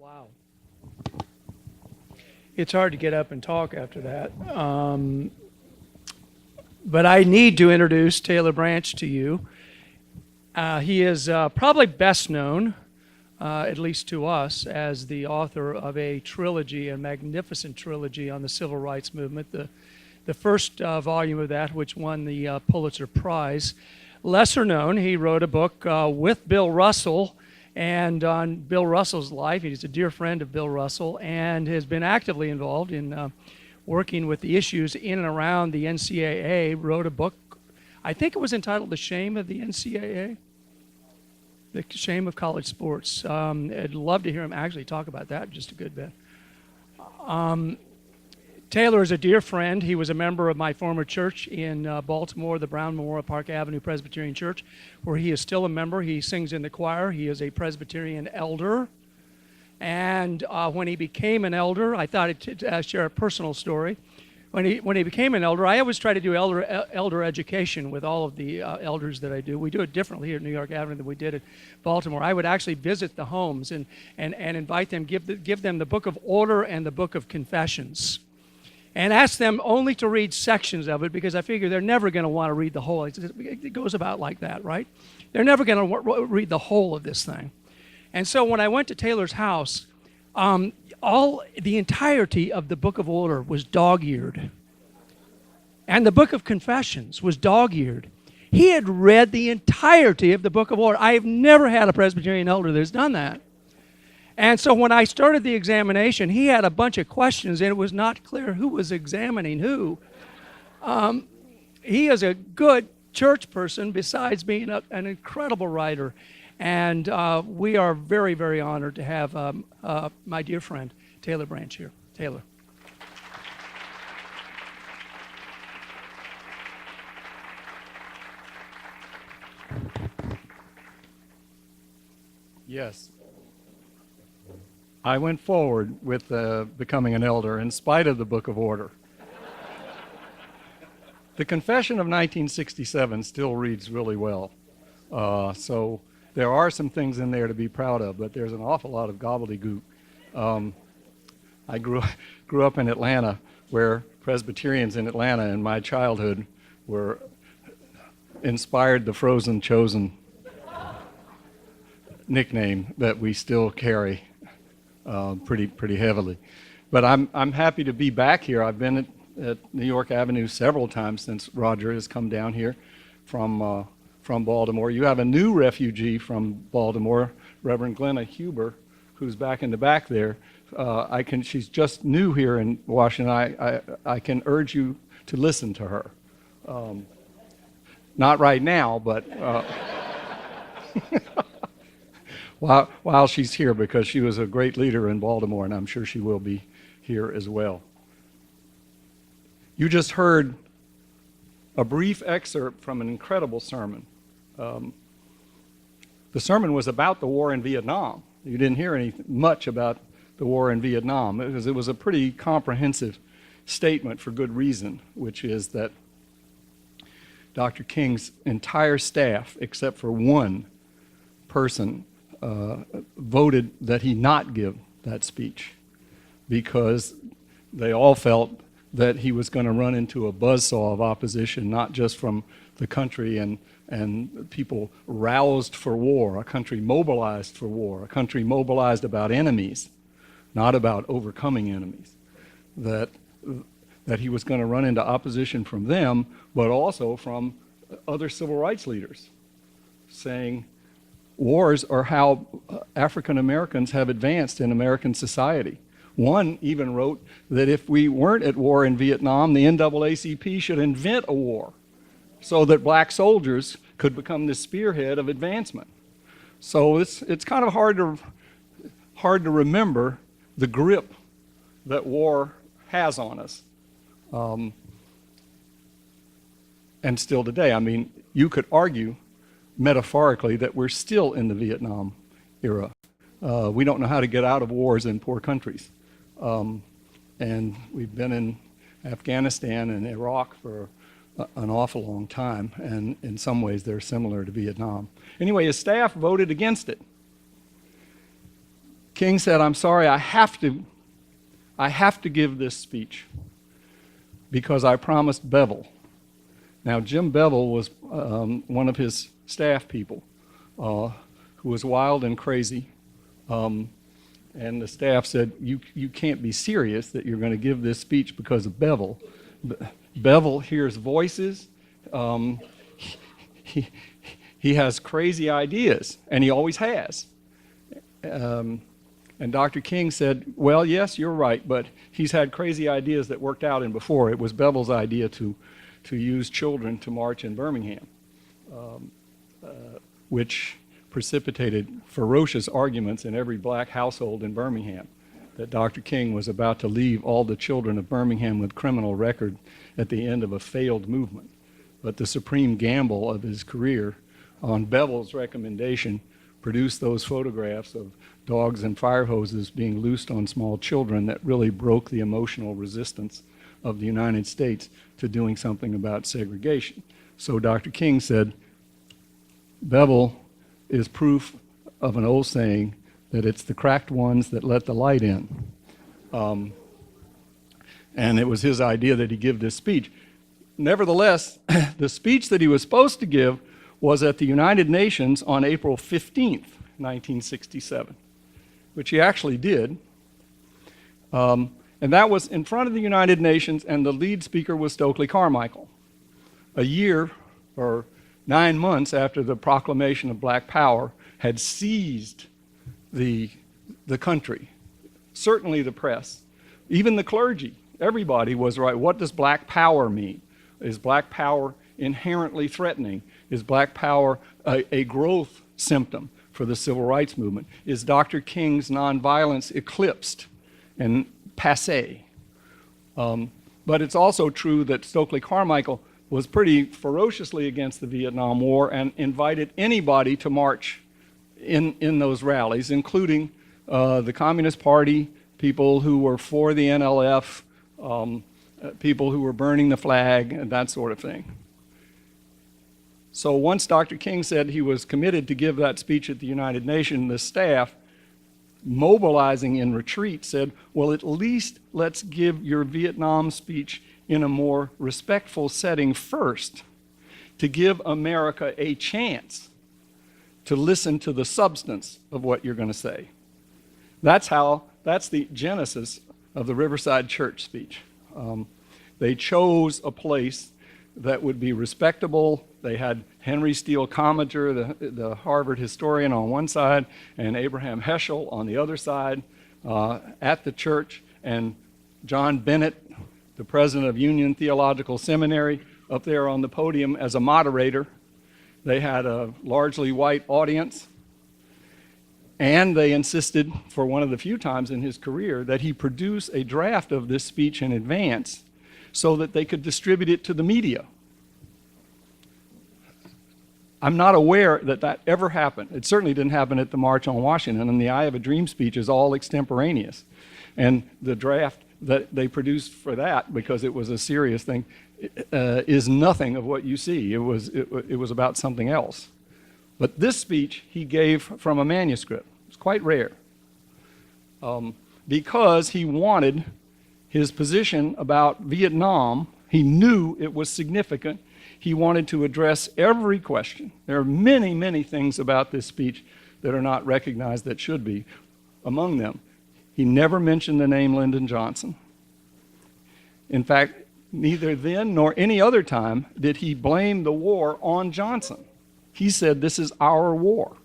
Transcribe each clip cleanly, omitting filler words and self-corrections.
Wow. It's hard to get up and talk after that. But I need to introduce Taylor Branch to you. He is probably best known, at least to us, as the author of a trilogy, a magnificent trilogy on the civil rights movement. The first volume of that, which won the Pulitzer Prize. Lesser known, he wrote a book with Bill Russell and on Bill Russell's life. He's a dear friend of Bill Russell and has been actively involved in working with the issues in and around the NCAA. Wrote a book, I think it was entitled The Shame of the NCAA, The Shame of College Sports. I'd love to hear him actually talk about that just a good bit. Taylor is a dear friend. He was a member of my former church in Baltimore, the Brown Memorial Park Avenue Presbyterian Church, where he is still a member. He sings in the choir. He is a Presbyterian elder. And when he became an elder, I thought I'd share a personal story. When he became an elder, I always try to do elder education with all of the elders that I do. We do it differently here at New York Avenue than we did at Baltimore. I would actually visit the homes and invite them, give them the Book of Order and the Book of Confessions, and ask them only to read sections of it, because I figure they're never going to want to read the whole. It goes about like that, right? They're never going to read the whole of this thing. And so when I went to Taylor's house, the entirety of the Book of Order was dog-eared. And the Book of Confessions was dog-eared. He had read the entirety of the Book of Order. I have never had a Presbyterian elder that's done that. And so when I started the examination, he had a bunch of questions, and it was not clear who was examining who. He is a good church person besides being an incredible writer. And we are very, very honored to have my dear friend, Taylor Branch here. Taylor. Yes. I went forward with becoming an elder in spite of the Book of Order. The Confession of 1967 still reads really well. So there are some things in there to be proud of, but there's an awful lot of gobbledygook. I grew up in Atlanta, where Presbyterians in Atlanta in my childhood were inspired the Frozen Chosen nickname that we still carry pretty heavily. But I'm happy to be back here. I've been at New York Avenue several times since Roger has come down here from Baltimore. You have a new refugee from Baltimore, Reverend Glenna Huber, who's back in the back there. She's just new here in Washington. I can urge you to listen to her. Not right now, but while she's here, because she was a great leader in Baltimore, and I'm sure she will be here as well. You just heard a brief excerpt from an incredible sermon. The sermon was about the war in Vietnam. You didn't hear much about the war in Vietnam, because it was a pretty comprehensive statement for good reason, which is that Dr. King's entire staff, except for one person, voted that he not give that speech, because they all felt that he was going to run into a buzzsaw of opposition, not just from the country and people roused for war, a country mobilized for war, a country mobilized about enemies, not about overcoming enemies, that he was going to run into opposition from them, but also from other civil rights leaders, saying wars are how African Americans have advanced in American society. One even wrote that if we weren't at war in Vietnam, the NAACP should invent a war so that black soldiers could become the spearhead of advancement. So it's kind of hard to remember the grip that war has on us. And still today, I mean, you could argue metaphorically that we're still in the Vietnam era. We don't know how to get out of wars in poor countries. And we've been in Afghanistan and Iraq for an awful long time, and in some ways they're similar to Vietnam. Anyway, his staff voted against it. King said, I'm sorry, I have to give this speech because I promised Bevel. Now, Jim Bevel was one of his staff people who was wild and crazy. And the staff said, you can't be serious that you're going to give this speech because of Bevel. Bevel hears voices. He has crazy ideas, and he always has. And Dr. King said, well, yes, you're right, but he's had crazy ideas that worked out in before. It was Bevel's idea to use children to march in Birmingham, which precipitated ferocious arguments in every black household in Birmingham, that Dr. King was about to leave all the children of Birmingham with criminal record at the end of a failed movement. But the supreme gamble of his career, on Bevel's recommendation, produced those photographs of dogs and fire hoses being loosed on small children that really broke the emotional resistance of the United States to doing something about segregation. So Dr. King said, Bevel is proof of an old saying that it's the cracked ones that let the light in. And it was his idea that he give this speech. Nevertheless, the speech that he was supposed to give was at the United Nations on April 15th, 1967, which he actually did. And that was in front of the United Nations, and the lead speaker was Stokely Carmichael. A year or 9 months after the proclamation of Black Power had seized the country, certainly the press, even the clergy, everybody was right. What does Black Power mean? Is Black Power inherently threatening? Is Black Power a growth symptom for the civil rights movement? Is Dr. King's nonviolence eclipsed and passé? But it's also true that Stokely Carmichael was pretty ferociously against the Vietnam War and invited anybody to march in those rallies, including the Communist Party, people who were for the NLF, people who were burning the flag, and that sort of thing. So once Dr. King said he was committed to give that speech at the United Nations, the staff, mobilizing in retreat, said, well, at least let's give your Vietnam speech in a more respectful setting first, to give America a chance to listen to the substance of what you're going to say. That's the genesis of the Riverside Church speech. They chose a place that would be respectable. They had Henry Steele Commager, the Harvard historian, on one side, and Abraham Heschel on the other side at the church, and John Bennett, the president of Union Theological Seminary, up there on the podium as a moderator. They had a largely white audience, and they insisted, for one of the few times in his career, that he produce a draft of this speech in advance so that they could distribute it to the media. I'm not aware that that ever happened. It certainly didn't happen at the March on Washington, and the I Have a Dream speech is all extemporaneous. And the draft that they produced for that, because it was a serious thing, is nothing of what you see. It was about something else. But this speech he gave from a manuscript. It's quite rare. Because he wanted his position about Vietnam, he knew it was significant. He wanted to address every question. There are many, many things about this speech that are not recognized that should be. Among them, he never mentioned the name Lyndon Johnson. In fact, neither then nor any other time did he blame the war on Johnson. He said, this is our war.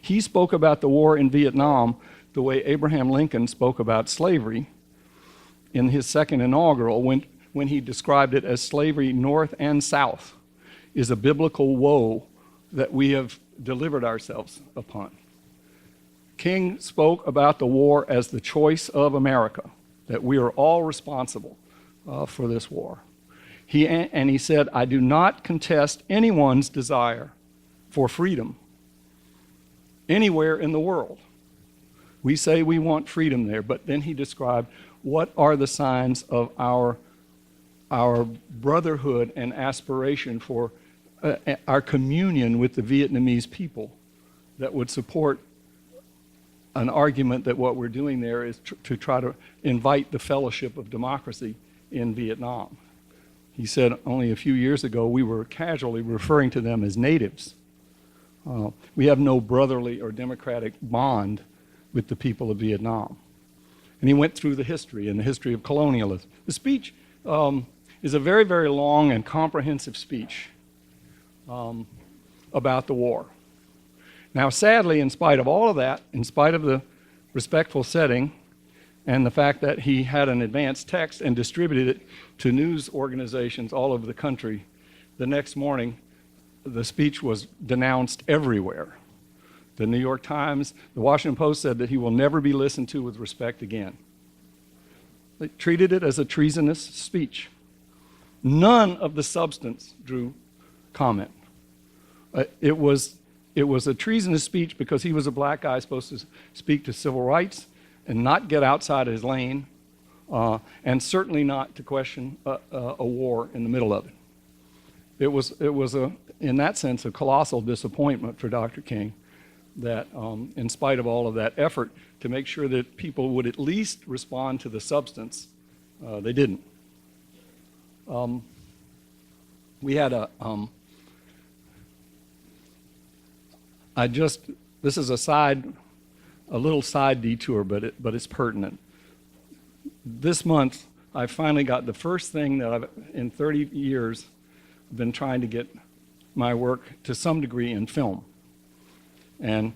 He spoke about the war in Vietnam the way Abraham Lincoln spoke about slavery in his second inaugural, when he described it as slavery north and south is a biblical woe that we have delivered ourselves upon. King spoke about the war as the choice of America, that we are all responsible for this war. He said, I do not contest anyone's desire for freedom anywhere in the world. We say we want freedom there, but then he described what are the signs of our brotherhood and aspiration for our communion with the Vietnamese people that would support an argument that what we're doing there is to try to invite the fellowship of democracy in Vietnam. He said only a few years ago we were casually referring to them as natives. We have no brotherly or democratic bond with the people of Vietnam. And he went through the history and the history of colonialism. The speech is a very, very long and comprehensive speech about the war. Now, sadly, in spite of all of that, in spite of the respectful setting and the fact that he had an advanced text and distributed it to news organizations all over the country, the next morning the speech was denounced everywhere. The New York Times, the Washington Post said that he will never be listened to with respect again. They treated it as a treasonous speech. None of the substance drew comment. It was a treasonous speech because he was a black guy supposed to speak to civil rights and not get outside his lane, and certainly not to question a war in the middle of it. It was in that sense, a colossal disappointment for Dr. King that in spite of all of that effort to make sure that people would at least respond to the substance, they didn't. We had this is a little side detour, but it's pertinent. This month, I finally got the first thing that I've, in 30 years, been trying to get my work to some degree in film. And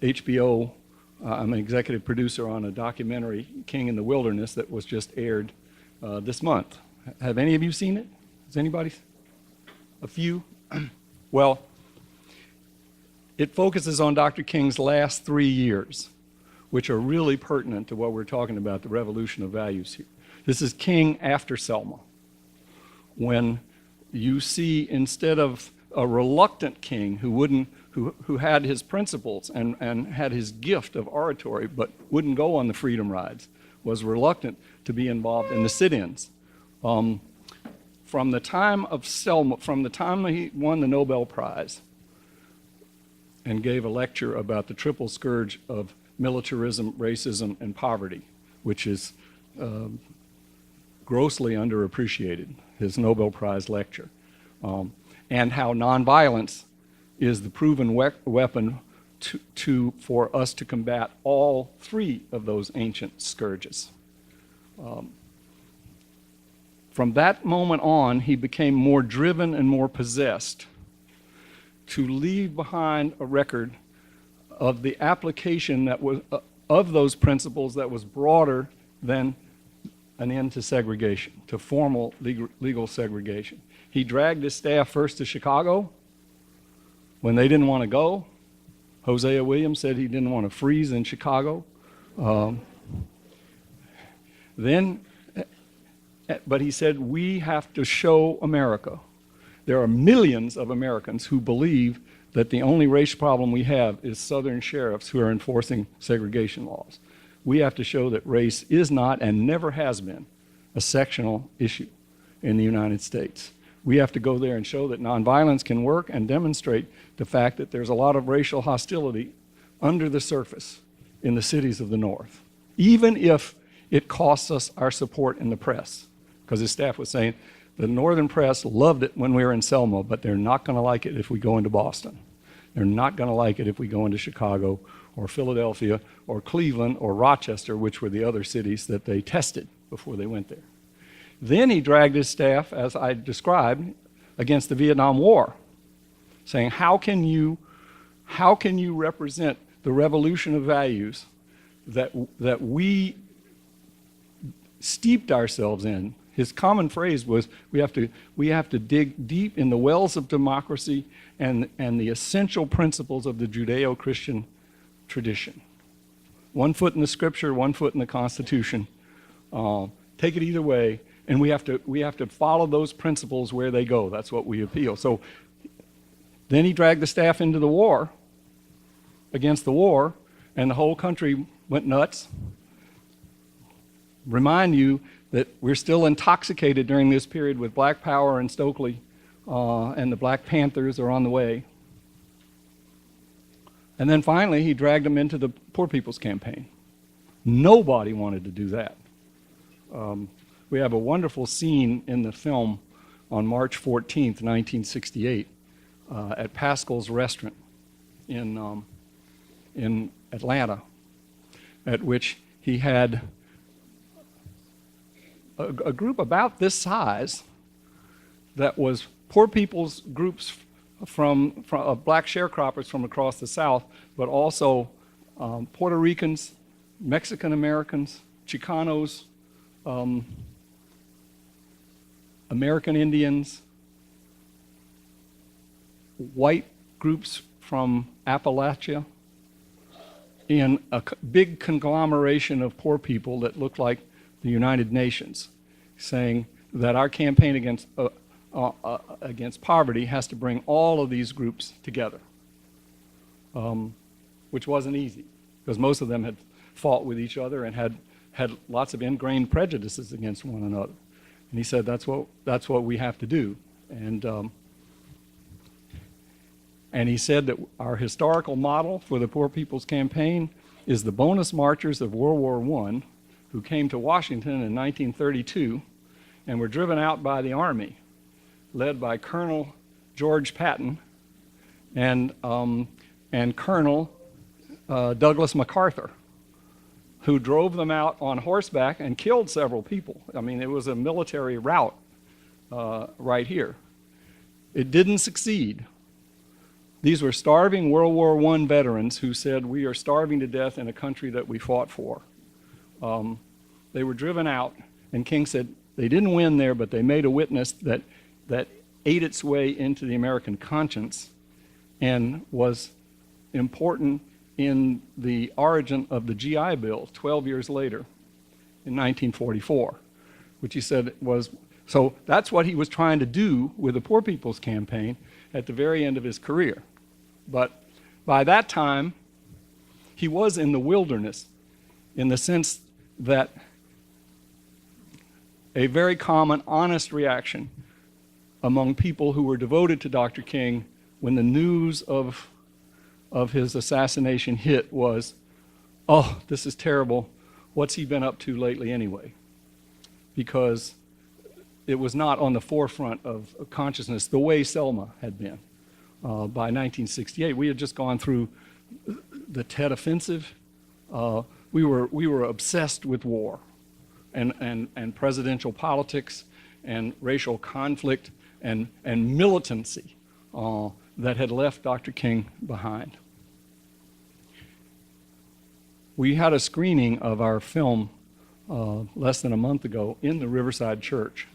HBO, I'm an executive producer on a documentary, King in the Wilderness, that was just aired this month. Have any of you seen it? Has anybody? A few? Well, it focuses on Dr. King's last 3 years, which are really pertinent to what we're talking about, the revolution of values here. This is King after Selma, when you see, instead of a reluctant king who had his principles and had his gift of oratory but wouldn't go on the freedom rides, was reluctant to be involved in the sit-ins. From the time of Selma, from the time he won the Nobel Prize and gave a lecture about the triple scourge of militarism, racism, and poverty, which is grossly underappreciated, his Nobel Prize lecture, and how nonviolence is the proven weapon for us to combat all three of those ancient scourges. From that moment on, he became more driven and more possessed to leave behind a record of the application that was of those principles that was broader than an end to segregation, to formal legal segregation. He dragged his staff first to Chicago when they didn't want to go. Hosea Williams said he didn't want to freeze in Chicago. But he said, we have to show America. There are millions of Americans who believe that the only race problem we have is Southern sheriffs who are enforcing segregation laws. We have to show that race is not and never has been a sectional issue in the United States. We have to go there and show that nonviolence can work and demonstrate the fact that there's a lot of racial hostility under the surface in the cities of the North, even if it costs us our support in the press. Because his staff was saying, the Northern press loved it when we were in Selma, but they're not going to like it if we go into Boston. They're not going to like it if we go into Chicago or Philadelphia or Cleveland or Rochester, which were the other cities that they tested before they went there. Then he dragged his staff, as I described, against the Vietnam War, saying, how can you represent the revolution of values that we steeped ourselves in? His common phrase was, we have to dig deep in the wells of democracy and the essential principles of the Judeo-Christian tradition. 1 foot in the scripture, 1 foot in the Constitution. Take it either way, and we have to follow those principles where they go. That's what we appeal. So then he dragged the staff into the war, against the war, and the whole country went nuts. Remind you that we're still intoxicated during this period with Black Power and Stokely, and the Black Panthers are on the way. And then finally, he dragged them into the Poor People's Campaign. Nobody wanted to do that. We have a wonderful scene in the film on March 14th, 1968, at Pascal's Restaurant in Atlanta, at which he had a group about this size that was poor people's groups from black sharecroppers from across the South, but also Puerto Ricans, Mexican Americans, Chicanos, American Indians, white groups from Appalachia, in a big conglomeration of poor people that looked like the United Nations, saying that our campaign against poverty has to bring all of these groups together, which wasn't easy, because most of them had fought with each other and had lots of ingrained prejudices against one another. And he said, that's what we have to do. And he said that our historical model for the Poor People's Campaign is the bonus marchers of World War I, who came to Washington in 1932 and were driven out by the Army, led by Colonel George Patton and Colonel Douglas MacArthur, who drove them out on horseback and killed several people. I mean, it was a military rout right here. It didn't succeed. These were starving World War I veterans who said, we are starving to death in a country that we fought for. They were driven out, and King said they didn't win there, but they made a witness that ate its way into the American conscience and was important in the origin of the GI Bill 12 years later in 1944, which he said was, so that's what he was trying to do with the Poor People's Campaign at the very end of his career. But by that time, he was in the wilderness, in the sense that a very common, honest reaction among people who were devoted to Dr. King when the news of his assassination hit was, oh, this is terrible. What's he been up to lately anyway? Because it was not on the forefront of consciousness the way Selma had been. By 1968, we had just gone through the Tet Offensive. We were obsessed with war and presidential politics and racial conflict and militancy that had left Dr. King behind. We had a screening of our film less than a month ago in the Riverside Church.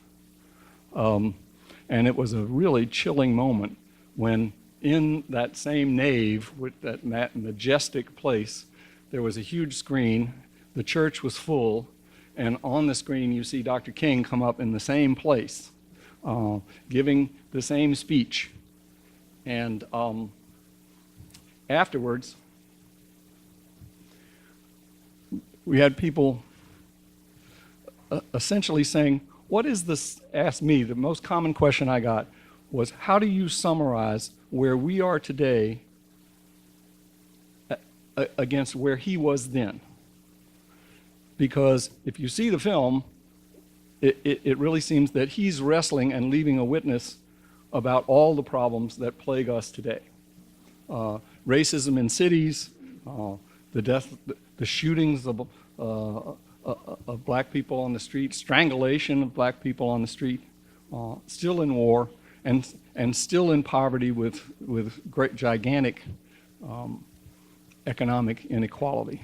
And it was a really chilling moment when in that same nave, with that majestic place, there was a huge screen, the church was full, and on the screen you see Dr. King come up in the same place, giving the same speech. And afterwards, we had people essentially saying, what is this? Asked me, the most common question I got was, how do you summarize where we are today against where he was then? Because if you see the film, it really seems that he's wrestling and leaving a witness about all the problems that plague us today. Racism in cities, the shootings of black people on the street, strangulation of black people on the street, still in war, and still in poverty with great gigantic economic inequality.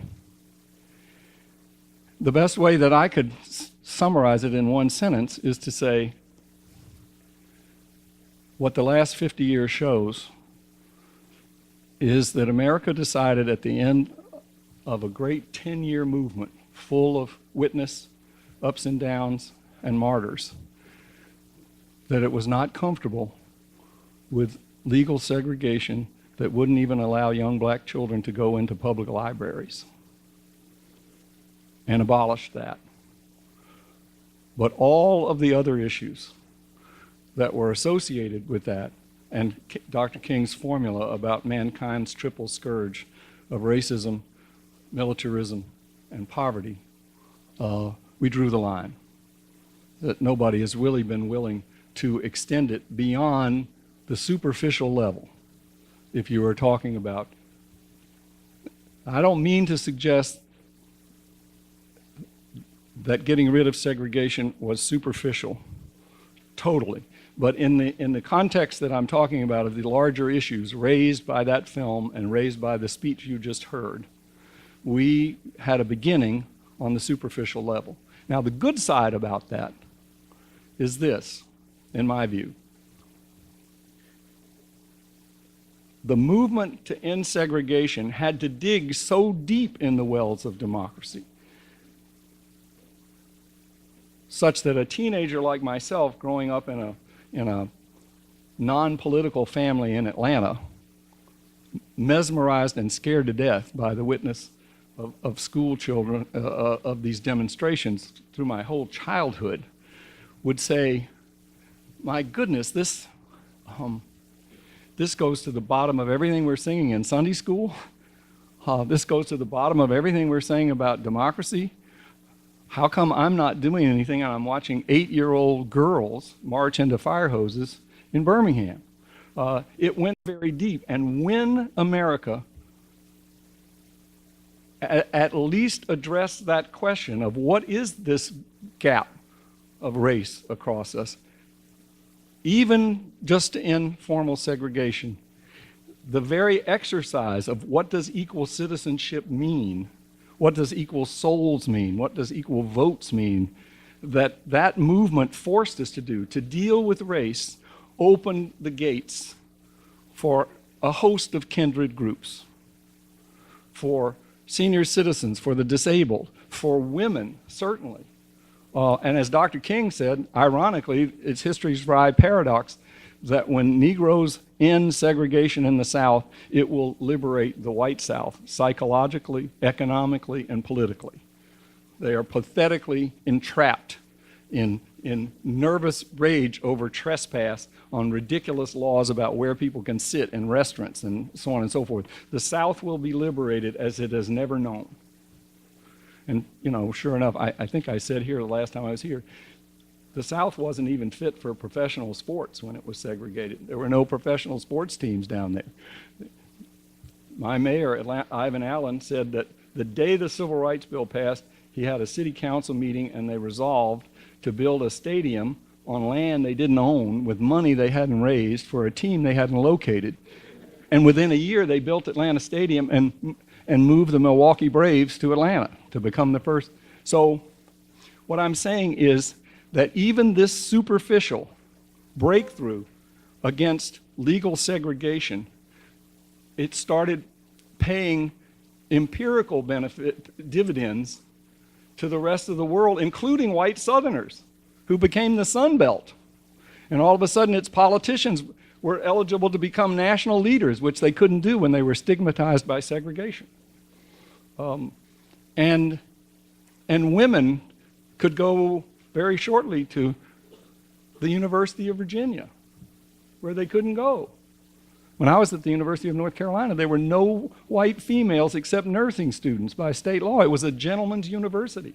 The best way that I could summarize it in one sentence is to say, what the last 50 years shows is that America decided at the end of a great 10-year movement full of witness, ups and downs, and martyrs, that it was not comfortable with legal segregation that wouldn't even allow young black children to go into public libraries, and abolished that. But all of the other issues that were associated with that and Dr. King's formula about mankind's triple scourge of racism, militarism, and poverty, we drew the line. That nobody has really been willing to extend it beyond the superficial level. If you were talking about, I don't mean to suggest that getting rid of segregation was superficial, totally. But in the context that I'm talking about of the larger issues raised by that film and raised by the speech you just heard, we had a beginning on the superficial level. Now, the good side about that is this, in my view. The movement to end segregation had to dig so deep in the wells of democracy such that a teenager like myself growing up in a non-political family in Atlanta, mesmerized and scared to death by the witness of school children, of these demonstrations through my whole childhood, would say, my goodness, this goes to the bottom of everything we're singing in Sunday school. This goes to the bottom of everything we're saying about democracy. How come I'm not doing anything and I'm watching 8-year-old girls march into fire hoses in Birmingham? It went very deep. And when America at least addressed that question of what is this gap of race across us, even just to end formal segregation, the very exercise of what does equal citizenship mean, what does equal souls mean, what does equal votes mean, that movement forced us to do, to deal with race, opened the gates for a host of kindred groups, for senior citizens, for the disabled, for women, certainly. And as Dr. King said, ironically, it's history's wry paradox that when Negroes end segregation in the South, it will liberate the white South psychologically, economically, and politically. They are pathetically entrapped in nervous rage over trespass on ridiculous laws about where people can sit in restaurants and so on and so forth. The South will be liberated as it has never known. And, you know, sure enough, I think I said here the last time I was here, the South wasn't even fit for professional sports when it was segregated. There were no professional sports teams down there. My mayor, Ivan Allen, said that the day the Civil Rights Bill passed, he had a city council meeting and they resolved to build a stadium on land they didn't own with money they hadn't raised for a team they hadn't located. And within a year, they built Atlanta Stadium and moved the Milwaukee Braves to Atlanta to become the first. So what I'm saying is that even this superficial breakthrough against legal segregation, it started paying empirical dividends to the rest of the world, including white Southerners who became the Sun Belt. And all of a sudden its politicians were eligible to become national leaders, which they couldn't do when they were stigmatized by segregation. And women could go very shortly to the University of Virginia, where they couldn't go. When I was at the University of North Carolina, there were no white females except nursing students by state law. It was a gentleman's university.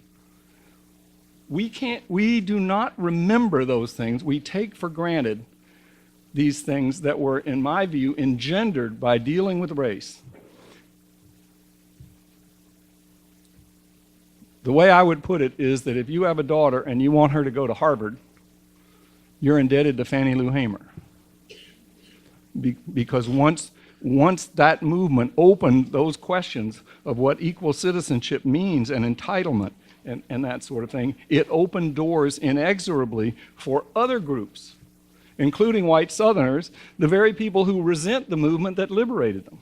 We do not remember those things. We take for granted these things that were, in my view, engendered by dealing with race. The way I would put it is that if you have a daughter and you want her to go to Harvard, you're indebted to Fannie Lou Hamer. Because once that movement opened those questions of what equal citizenship means and entitlement and that sort of thing, it opened doors inexorably for other groups, including white Southerners, the very people who resent the movement that liberated them.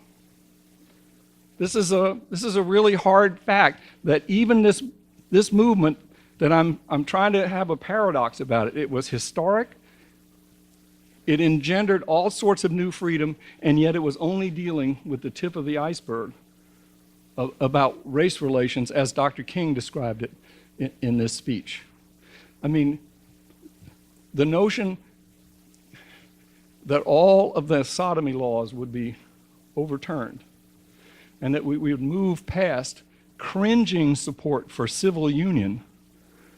This is a really hard fact that even this movement that I'm trying to have a paradox about it. It was historic. It engendered all sorts of new freedom, and yet it was only dealing with the tip of the iceberg about race relations as Dr. King described it in this speech. I mean, the notion, that all of the sodomy laws would be overturned, and that we would move past cringing support for civil union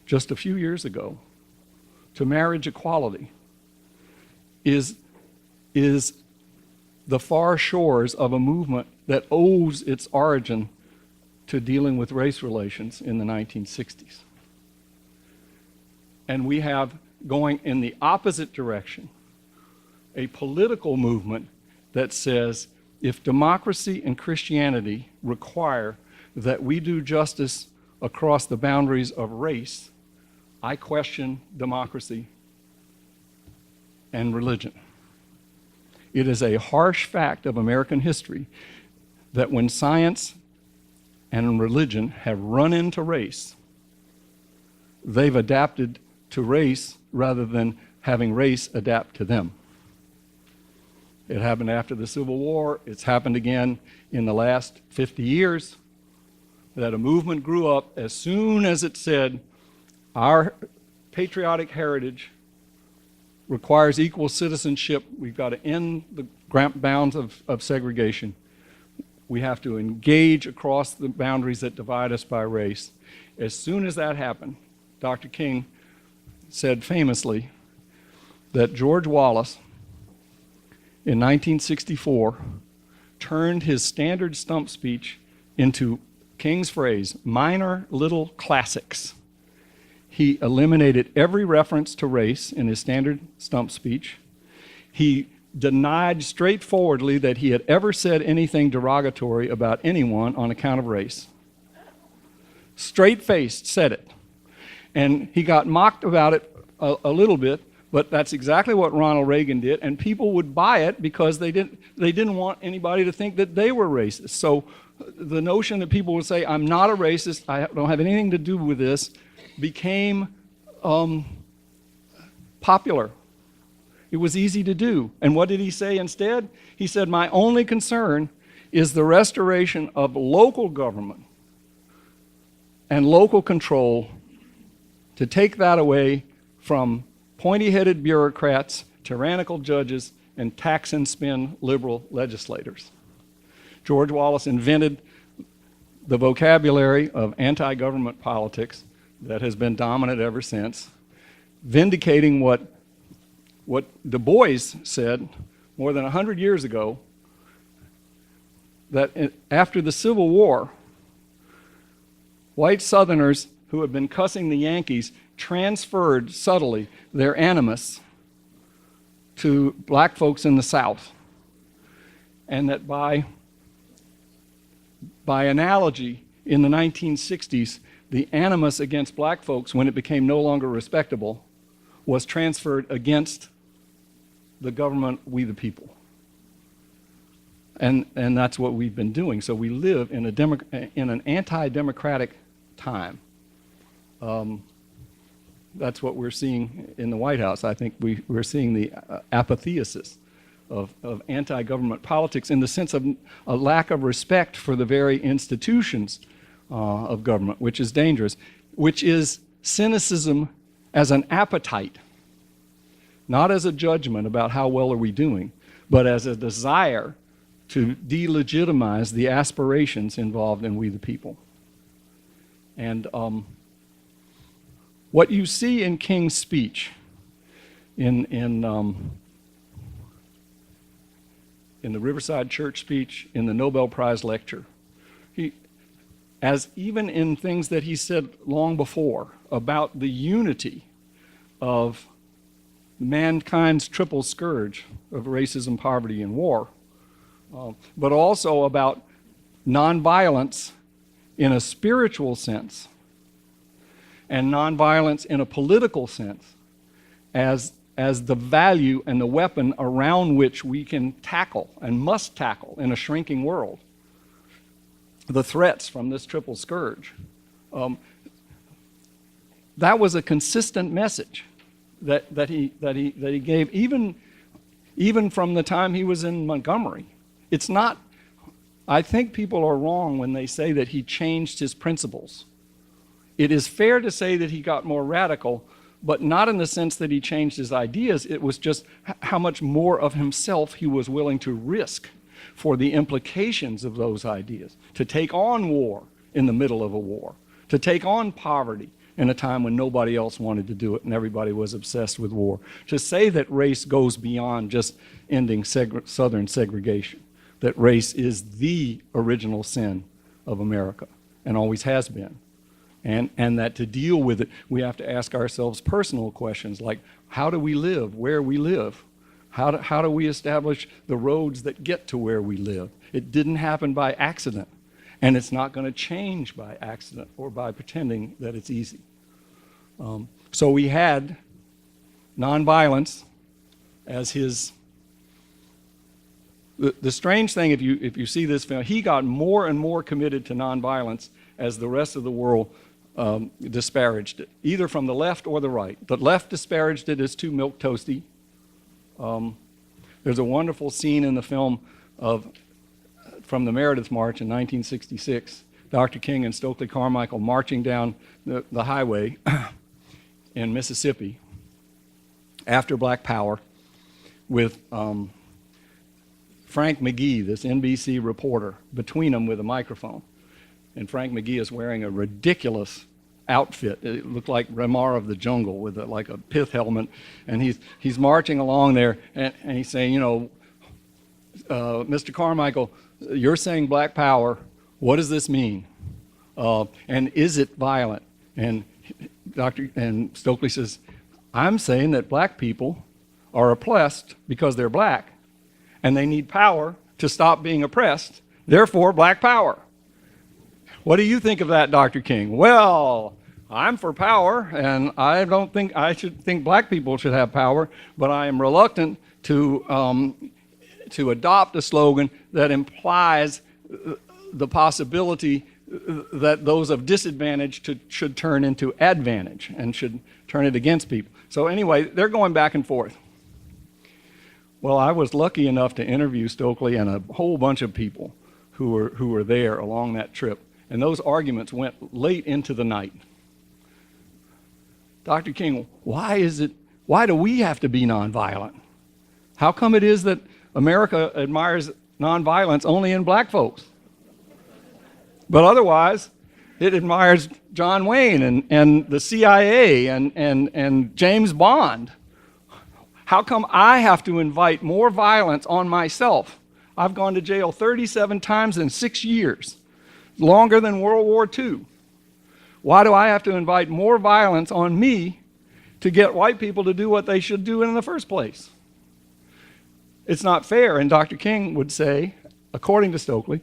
just a few years ago to marriage equality, is the far shores of a movement that owes its origin to dealing with race relations in the 1960s. And we have, going in the opposite direction, a political movement that says if democracy and Christianity require that we do justice across the boundaries of race, I question democracy and religion. It is a harsh fact of American history that when science and religion have run into race, they've adapted to race rather than having race adapt to them. It happened after the Civil War. It's happened again in the last 50 years, that a movement grew up as soon as it said our patriotic heritage requires equal citizenship. We've got to end the bounds of segregation. We have to engage across the boundaries that divide us by race. As soon as that happened, Dr. King said famously that George Wallace in 1964 turned his standard stump speech into King's phrase, minor little classics. He eliminated every reference to race in his standard stump speech. He denied straightforwardly that he had ever said anything derogatory about anyone on account of race. Straight-faced said it. And he got mocked about it a little bit, but that's exactly what Ronald Reagan did, and people would buy it because they didn't want anybody to think that they were racist. So the notion that people would say, I'm not a racist, I don't have anything to do with this, became popular. It was easy to do. And what did he say instead? He said, my only concern is the restoration of local government and local control, to take that away from pointy-headed bureaucrats, tyrannical judges, and tax and spend liberal legislators. George Wallace invented the vocabulary of anti-government politics that has been dominant ever since, vindicating what Du Bois said more than 100 years ago, that after the Civil War, white Southerners who had been cussing the Yankees transferred subtly their animus to black folks in the South. And that by analogy, in the 1960s, the animus against black folks, when it became no longer respectable, was transferred against the government, we the people. And that's what we've been doing. So we live in an anti-democratic time. That's what we're seeing in the White House. I think we're seeing the apotheosis of anti-government politics, in the sense of a lack of respect for the very institutions of government, which is dangerous, which is cynicism as an appetite, not as a judgment about how well are we doing, but as a desire to delegitimize the aspirations involved in we the people. And what you see in King's speech, in the Riverside Church speech, in the Nobel Prize lecture, as even in things that he said long before about the unity of mankind's triple scourge of racism, poverty, and war, but also about nonviolence in a spiritual sense and nonviolence in a political sense as the value and the weapon around which we can tackle and must tackle in a shrinking world the threats from this triple scourge. That was a consistent message that he gave even from the time he was in Montgomery. It's not, I think people are wrong when they say that he changed his principles. It is fair to say that he got more radical, but not in the sense that he changed his ideas. It was just how much more of himself he was willing to risk for the implications of those ideas, to take on war in the middle of a war, to take on poverty in a time when nobody else wanted to do it and everybody was obsessed with war, to say that race goes beyond just ending Southern segregation, that race is the original sin of America and always has been. And that to deal with it, we have to ask ourselves personal questions like, how do we live where we live? How do we establish the roads that get to where we live? It didn't happen by accident, and it's not going to change by accident or by pretending that it's easy. So we had nonviolence as his... The strange thing, if you see this film, he got more and more committed to nonviolence as the rest of the world disparaged it, either from the left or the right. The left disparaged it as too milquetoasty. There's a wonderful scene in the film from the Meredith March in 1966, Dr. King and Stokely Carmichael marching down the highway in Mississippi after Black Power with Frank McGee, this NBC reporter, between them with a microphone. And Frank McGee is wearing a ridiculous outfit. It looked like Remar of the Jungle with like a pith helmet. And he's marching along there, and he's saying, you know, Mr. Carmichael, you're saying Black Power. What does this mean? And is it violent? And Stokely says, I'm saying that black people are oppressed because they're black, and they need power to stop being oppressed. Therefore, Black Power. What do you think of that, Dr. King? Well, I'm for power, and I don't think I should think black people should have power, but I am reluctant to adopt a slogan that implies the possibility that those of disadvantage should turn into advantage and should turn it against people. So anyway, they're going back and forth. Well, I was lucky enough to interview Stokely and a whole bunch of people who were there along that trip. And those arguments went late into the night. Dr. King, why do we have to be nonviolent? How come it is that America admires nonviolence only in black folks? But otherwise, it admires John Wayne and the CIA and James Bond. How come I have to invite more violence on myself? I've gone to jail 37 times in 6 years. Longer than World War II. Why do I have to invite more violence on me to get white people to do what they should do in the first place? It's not fair, and Dr. King would say, according to Stokely,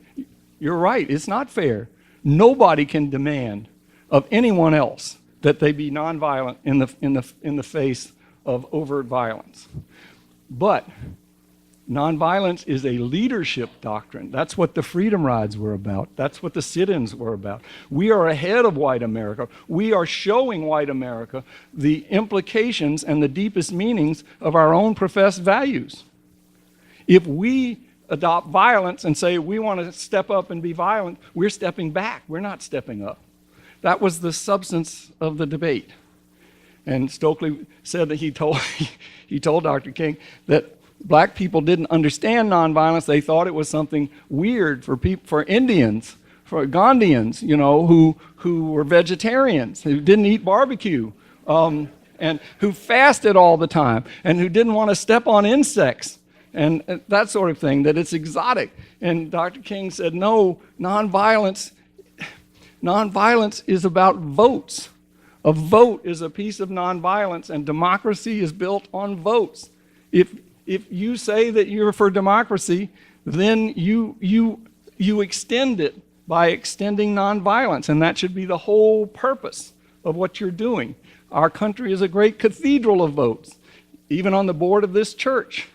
you're right, it's not fair. Nobody can demand of anyone else that they be nonviolent in the face of overt violence. But nonviolence is a leadership doctrine. That's what the Freedom Rides were about. That's what the sit-ins were about. We are ahead of white America. We are showing white America the implications and the deepest meanings of our own professed values. If we adopt violence and say we want to step up and be violent, we're stepping back. We're not stepping up. That was the substance of the debate. And Stokely said that he told Dr. King that black people didn't understand nonviolence. They thought it was something weird for Indians, for Gandhians, you know, who were vegetarians, who didn't eat barbecue, and who fasted all the time, and who didn't want to step on insects, and that sort of thing, that it's exotic. And Dr. King said, no, nonviolence is about votes. A vote is a piece of nonviolence, and democracy is built on votes. If you say that you're for democracy, then you extend it by extending nonviolence, and that should be the whole purpose of what you're doing. Our country is a great cathedral of votes, even on the board of this church,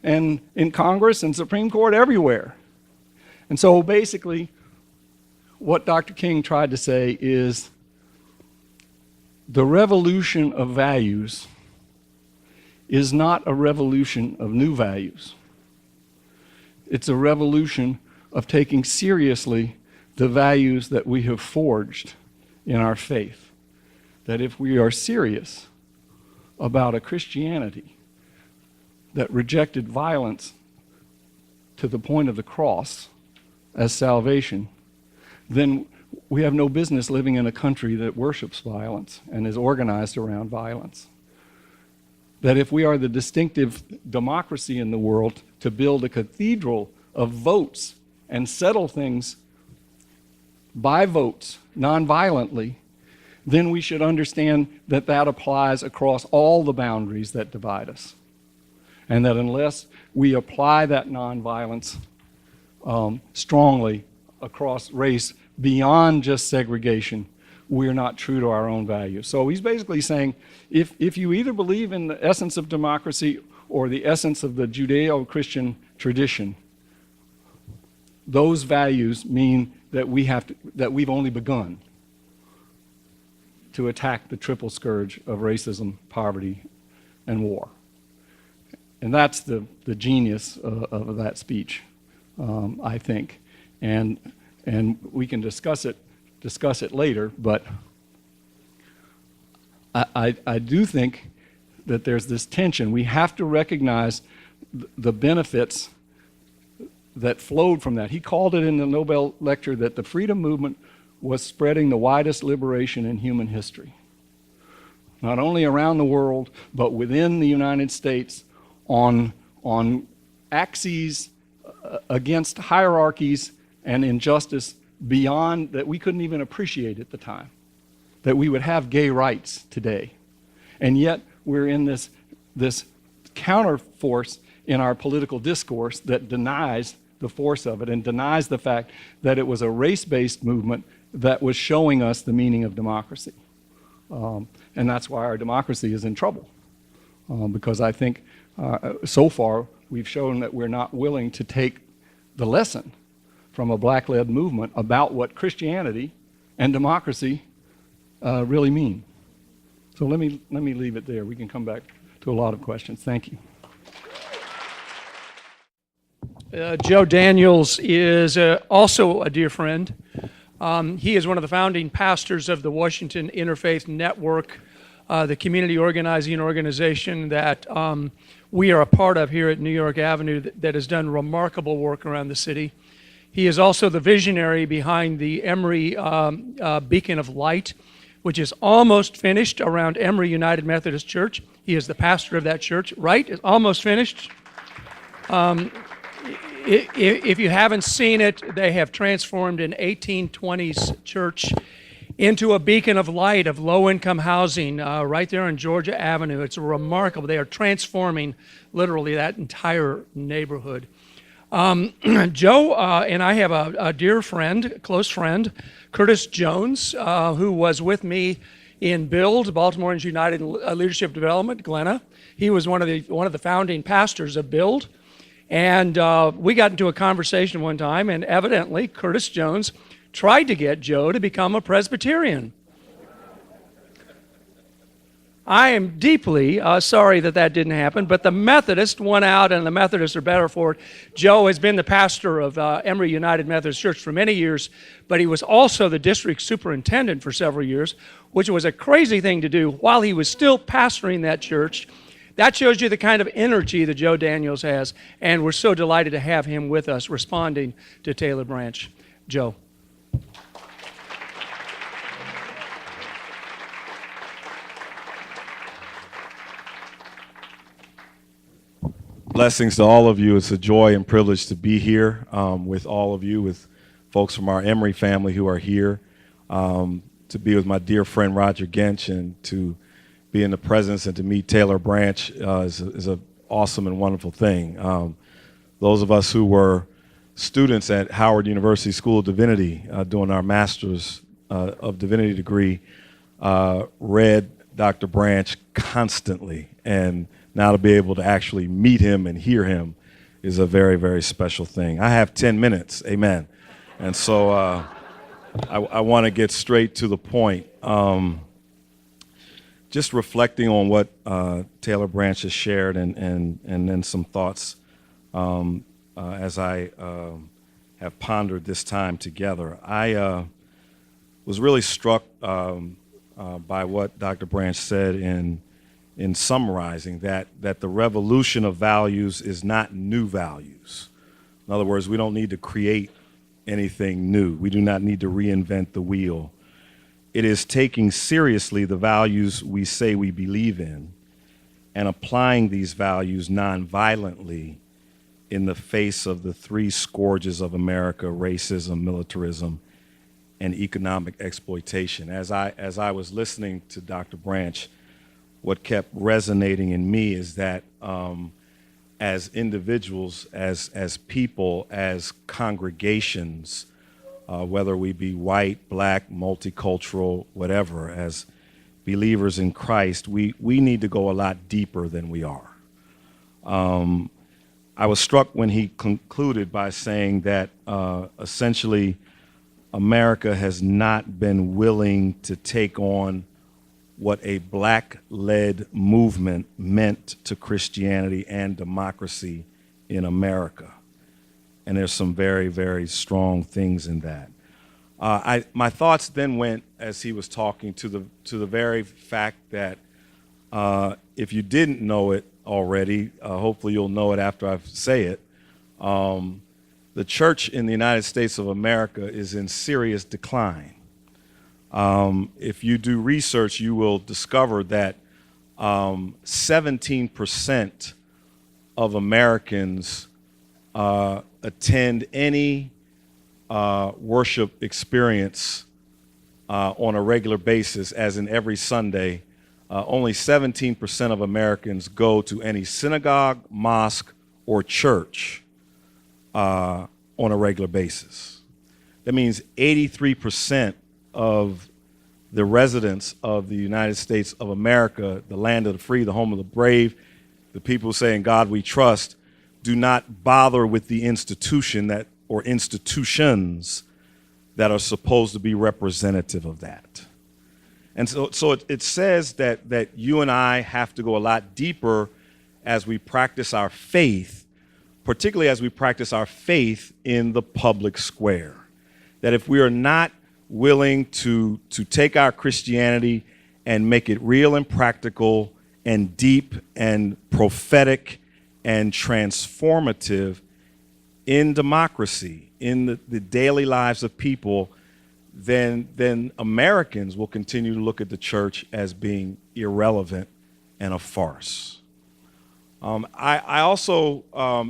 and in Congress and Supreme Court, everywhere. And so basically, what Dr. King tried to say is the revolution of values is not a revolution of new values. It's a revolution of taking seriously the values that we have forged in our faith. that if we are serious about a Christianity that rejected violence to the point of the cross as salvation, then we have no business living in a country that worships violence and is organized around violence. That if we are the distinctive democracy in the world to build a cathedral of votes and settle things by votes, nonviolently, then we should understand that that applies across all the boundaries that divide us. And that unless we apply that nonviolence strongly across race beyond just segregation, we're not true to our own values. So he's basically saying, if you either believe in the essence of democracy or the essence of the Judeo-Christian tradition, those values mean that we've only begun to attack the triple scourge of racism, poverty, and war. And that's the genius of that speech, I think. And we can discuss it later, but I do think that there's this tension. We have to recognize the benefits that flowed from that. He called it in the Nobel lecture that the freedom movement was spreading the widest liberation in human history. Not only around the world, but within the United States on axes against hierarchies and injustice beyond that we couldn't even appreciate at the time, that we would have gay rights today. And yet we're in this counterforce in our political discourse that denies the force of it and denies the fact that it was a race-based movement that was showing us the meaning of democracy. And that's why our democracy is in trouble. Because I think so far we've shown that we're not willing to take the lesson from a black-led movement about what Christianity and democracy really mean. So let me leave it there. We can come back to a lot of questions. Thank you. Joe Daniels is also a dear friend. He is one of the founding pastors of the Washington Interfaith Network, the community organizing organization that we are a part of here at New York Avenue that has done remarkable work around the city. He is also the visionary behind the Emory Beacon of Light, which is almost finished around Emory United Methodist Church. He is the pastor of that church, right? It's almost finished. If you haven't seen it, they have transformed an 1820s church into a beacon of light of low-income housing right there on Georgia Avenue. It's remarkable. They are transforming literally that entire neighborhood. Joe and I have a dear friend, close friend, Curtis Jones, who was with me in BUILD, Baltimoreans United Leadership Development, Glenna. He was one of the founding pastors of BUILD. And we got into a conversation one time, and evidently Curtis Jones tried to get Joe to become a Presbyterian. I am deeply sorry that didn't happen, but the Methodists won out, and the Methodists are better for it. Joe has been the pastor of Emory United Methodist Church for many years, but he was also the district superintendent for several years, which was a crazy thing to do while he was still pastoring that church. That shows you the kind of energy that Joe Daniels has, and we're so delighted to have him with us responding to Taylor Branch. Joe. Blessings to all of you. It's a joy and privilege to be here with all of you, with folks from our Emory family who are here, to be with my dear friend Roger Gench, and to be in the presence and to meet Taylor Branch is an awesome and wonderful thing. Those of us who were students at Howard University School of Divinity doing our Master's of Divinity degree read Dr. Branch constantly, and now to be able to actually meet him and hear him is a very, very special thing. I have 10 minutes, amen. And so I want to get straight to the point. Just reflecting on what Taylor Branch has shared, and then some thoughts as I have pondered this time together. I was really struck by what Dr. Branch said in summarizing that the revolution of values is not new values. In other words, we don't need to create anything new. We do not need to reinvent the wheel. It is taking seriously the values we say we believe in and applying these values nonviolently in the face of the three scourges of America: racism, militarism, and economic exploitation. As I was listening to Dr. Branch, what kept resonating in me is that as individuals, as people, as congregations, whether we be white, black, multicultural, whatever, as believers in Christ, we need to go a lot deeper than we are. I was struck when he concluded by saying that essentially America has not been willing to take on what a black-led movement meant to Christianity and democracy in America. And there's some very, very strong things in that. My thoughts then went, as he was talking, to the very fact that if you didn't know it already, hopefully you'll know it after I say it. The church in the United States of America is in serious decline. If you do research, you will discover that 17% of Americans attend any worship experience on a regular basis, as in every Sunday. Only 17% of Americans go to any synagogue, mosque, or church on a regular basis. That means 83% of the residents of the United States of America, the land of the free, the home of the brave, the people saying, God we trust, do not bother with the institution that, or institutions that are supposed to be representative of that. And so it says that you and I have to go a lot deeper as we practice our faith, particularly as we practice our faith in the public square. That if we are not willing to take our Christianity and make it real and practical and deep and prophetic and transformative in democracy, in the daily lives of people, then Americans will continue to look at the church as being irrelevant and a farce. I also,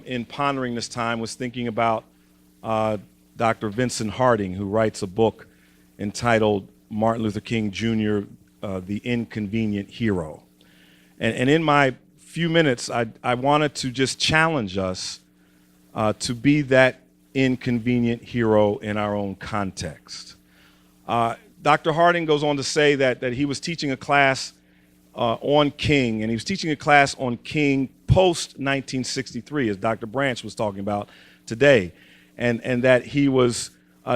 in pondering this time, was thinking about Dr. Vincent Harding, who writes a book entitled Martin Luther King Jr., The Inconvenient Hero. And in my few minutes, I wanted to just challenge us to be that inconvenient hero in our own context. Dr. Harding goes on to say that he was teaching a class on King, and he was teaching a class on King post-1963, as Dr. Branch was talking about today, and that he was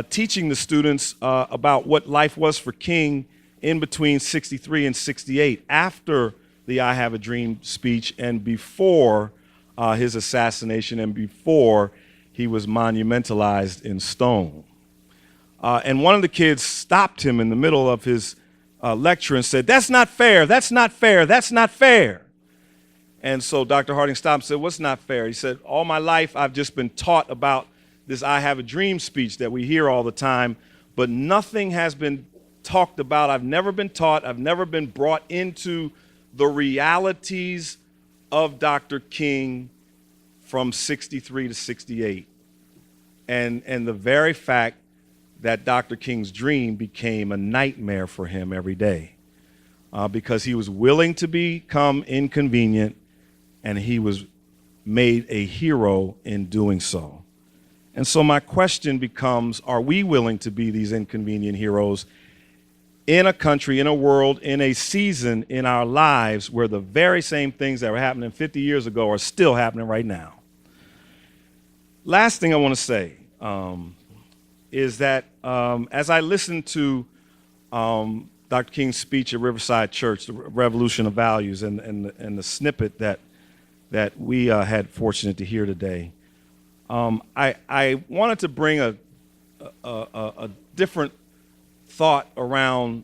teaching the students about what life was for King in between 63 and 68, after the I Have a Dream speech and before his assassination and before he was monumentalized in stone. And one of the kids stopped him in the middle of his lecture and said, "That's not fair, that's not fair, that's not fair." And so Dr. Harding stopped and said, "What's not fair?" He said, "All my life I've just been taught about this I Have a Dream speech that we hear all the time, but nothing has been talked about. I've never been taught, I've never been brought into the realities of Dr. King from 63 to 68. And the very fact that Dr. King's dream became a nightmare for him every day because he was willing to become inconvenient and he was made a hero in doing so. And so my question becomes, are we willing to be these inconvenient heroes in a country, in a world, in a season in our lives where the very same things that were happening 50 years ago are still happening right now? Last thing I want to say is that as I listened to Dr. King's speech at Riverside Church, the Revolution of Values, and the snippet that we had fortunate to hear today, I wanted to bring a different thought around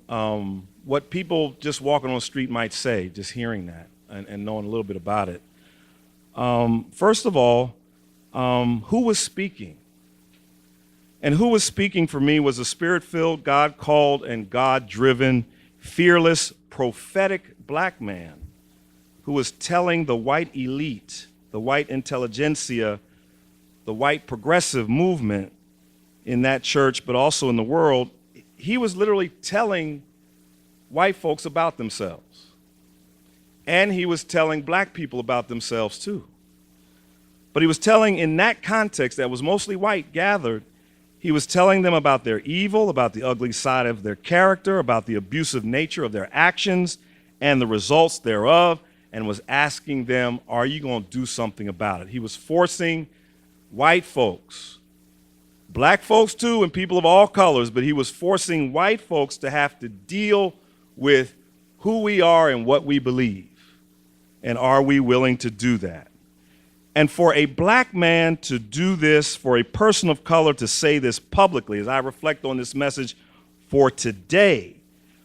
what people just walking on the street might say, just hearing that and knowing a little bit about it. First of all, who was speaking? And who was speaking for me was a spirit-filled, God-called, and God-driven, fearless, prophetic black man who was telling the white elite, the white intelligentsia, the white progressive movement in that church, but also in the world, he was literally telling white folks about themselves. And he was telling black people about themselves too. But he was telling in that context that was mostly white gathered, he was telling them about their evil, about the ugly side of their character, about the abusive nature of their actions and the results thereof, and was asking them, are you going to do something about it? He was forcing white folks, black folks too, and people of all colors, but he was forcing white folks to have to deal with who we are and what we believe. And are we willing to do that? And for a black man to do this, for a person of color to say this publicly, as I reflect on this message for today,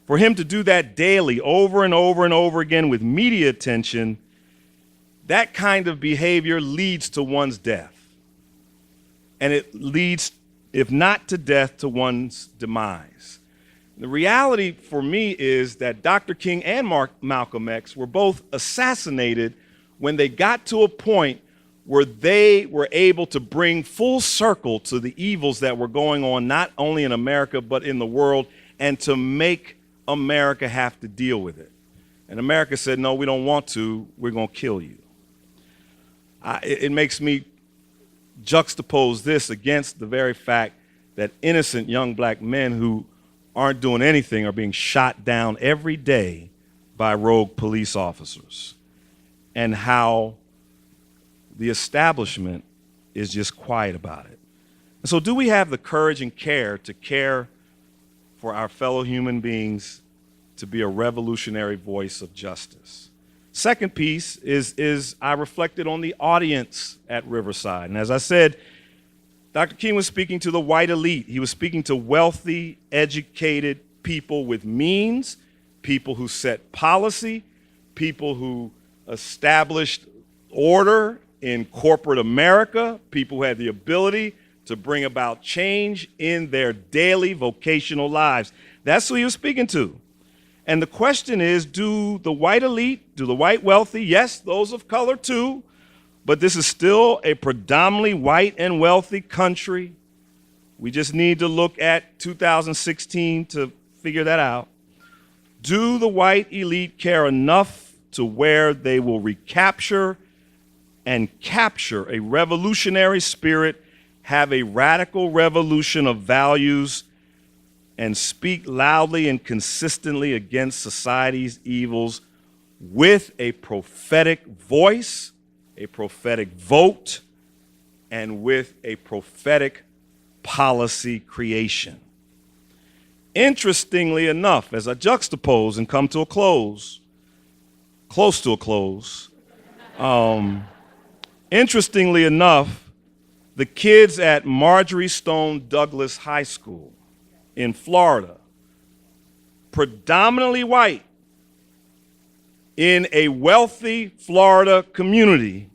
for him to do that daily, over and over and over again with media attention, that kind of behavior leads to one's death. And it leads, if not to death, to one's demise. The reality for me is that Dr. King and Malcolm X were both assassinated when they got to a point where they were able to bring full circle to the evils that were going on, not only in America, but in the world, and to make America have to deal with it. And America said, no, we don't want to, we're going to kill you. It makes me juxtapose this against the very fact that innocent young black men who aren't doing anything are being shot down every day by rogue police officers, and how the establishment is just quiet about it. And so do we have the courage and care to care for our fellow human beings, to be a revolutionary voice of justice? Second piece is I reflected on the audience at Riverside. And as I said, Dr. King was speaking to the white elite. He was speaking to wealthy, educated people with means, people who set policy, people who established order in corporate America, people who had the ability to bring about change in their daily vocational lives. That's who he was speaking to. And the question is, do the white elite, do the white wealthy, yes, those of color too, but this is still a predominantly white and wealthy country. We just need to look at 2016 to figure that out. Do the white elite care enough to where they will recapture and capture a revolutionary spirit, have a radical revolution of values, and speak loudly and consistently against society's evils with a prophetic voice, a prophetic vote, and with a prophetic policy creation? Interestingly enough, as I juxtapose and come to a close, close to a close, interestingly enough, the kids at Marjorie Stone Douglas High School in Florida, predominantly white, in a wealthy Florida community,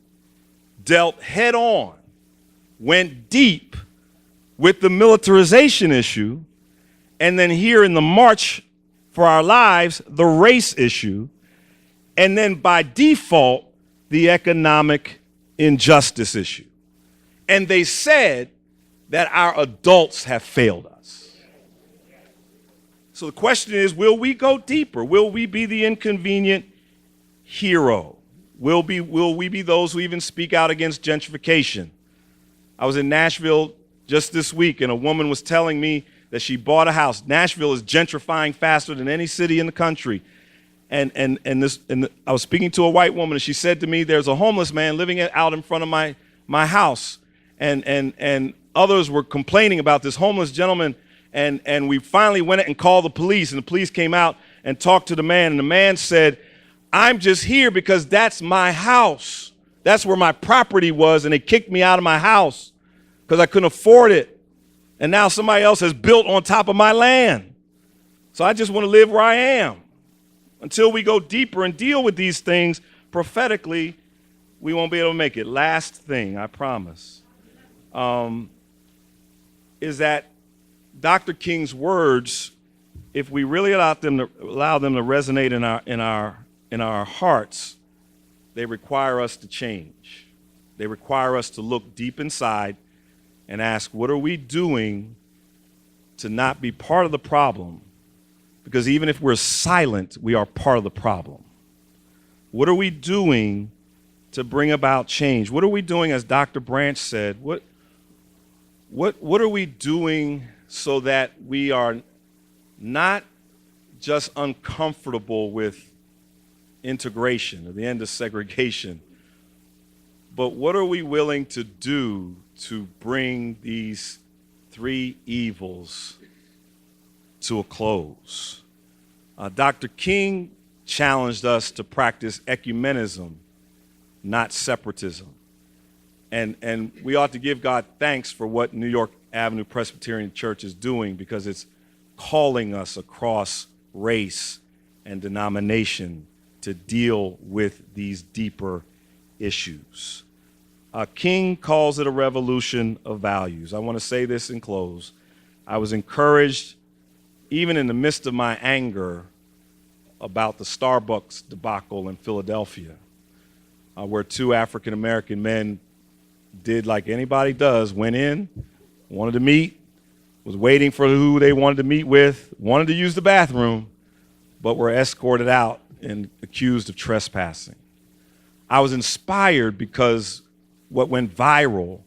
dealt head on, went deep with the militarization issue, and then here in the March for Our Lives, the race issue, and then by default, the economic injustice issue. And they said that our adults have failed us. So the question is, will we go deeper? Will we be the inconvenient hero? Will we be those who even speak out against gentrification? I was in Nashville just this week, and a woman was telling me that she bought a house. Nashville is gentrifying faster than any city in the country. And I was speaking to a white woman, and she said to me, there's a homeless man living out in front of my house. And others were complaining about this homeless gentleman. And we finally went and called the police, and the police came out and talked to the man. And the man said, I'm just here because that's my house. That's where my property was, and they kicked me out of my house because I couldn't afford it. And now somebody else has built on top of my land. So I just want to live where I am. Until we go deeper and deal with these things prophetically, we won't be able to make it. Last thing, I promise, is that Dr. King's words, if we really allow them to resonate in our hearts, they require us to change. They require us to look deep inside and ask, what are we doing to not be part of the problem? Because even if we're silent, we are part of the problem. What are we doing to bring about change? What are we doing, as Dr. Branch said, what are we doing so that we are not just uncomfortable with integration or the end of segregation, but what are we willing to do to bring these three evils to a close? Dr. King challenged us to practice ecumenism, not separatism. And we ought to give God thanks for what New York Avenue Presbyterian Church is doing, because it's calling us across race and denomination to deal with these deeper issues. King calls it a revolution of values. I want to say this and close. I was encouraged, even in the midst of my anger, about the Starbucks debacle in Philadelphia, where two African-American men did like anybody does, went in, wanted to meet, was waiting for who they wanted to meet with, wanted to use the bathroom, but were escorted out and accused of trespassing. I was inspired because what went viral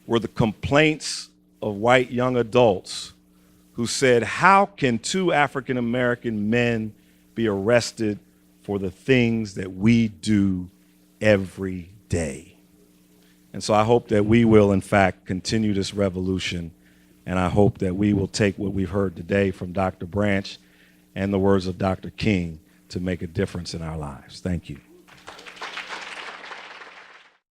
were the complaints of white young adults who said, how can two African-American men be arrested for the things that we do every day? And so I hope that we will, in fact, continue this revolution, and I hope that we will take what we've heard today from Dr. Branch and the words of Dr. King to make a difference in our lives. Thank you.